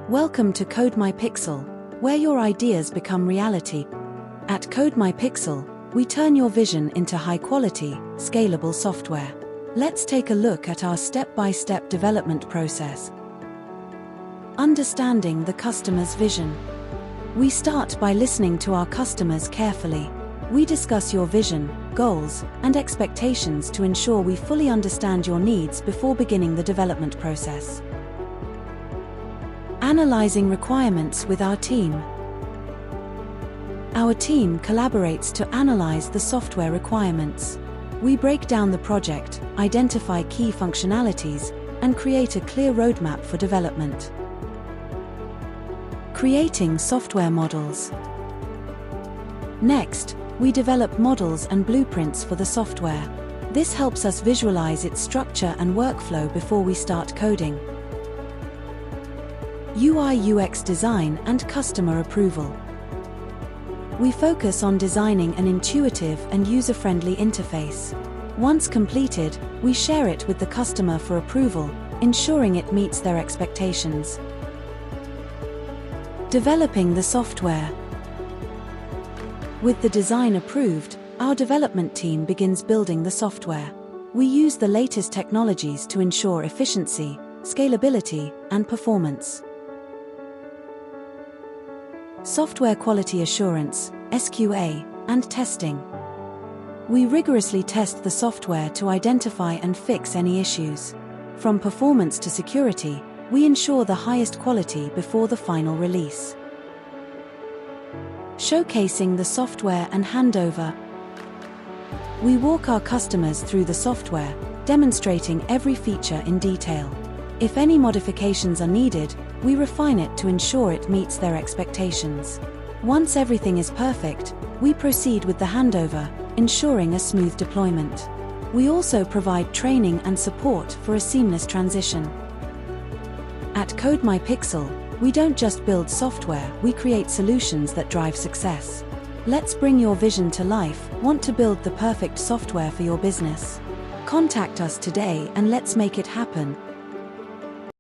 Welcome to CodeMyPixel, where your ideas become reality. At CodeMyPixel, we turn your vision into high-quality, scalable software. Let's take a look at our step-by-step development process. Understanding the customer's vision. We start by listening to our customers carefully. We discuss your vision, goals, and expectations to ensure we fully understand your needs before beginning the development process. Analyzing requirements with our team. Our team collaborates to analyze the software requirements. We break down the project, identify key functionalities, and create a clear roadmap for development. Creating software models. Next, we develop models and blueprints for the software. This helps us visualize its structure and workflow before we start coding. UI/UX design and customer approval. We focus on designing an intuitive and user-friendly interface. Once completed, we share it with the customer for approval, ensuring it meets their expectations. Developing the software. With the design approved, our development team begins building the software. We use the latest technologies to ensure efficiency, scalability, and performance. Software quality assurance, SQA, and testing. We rigorously test the software to identify and fix any issues. From performance to security, we ensure the highest quality before the final release. Showcasing the software and handover. We walk our customers through the software, demonstrating every feature in detail. If any modifications are needed, we refine it to ensure it meets their expectations. Once everything is perfect, we proceed with the handover, ensuring a smooth deployment. We also provide training and support for a seamless transition. At CodeMyPixel, we don't just build software, we create solutions that drive success. Let's bring your vision to life. Want to build the perfect software for your business? Contact us today and let's make it happen.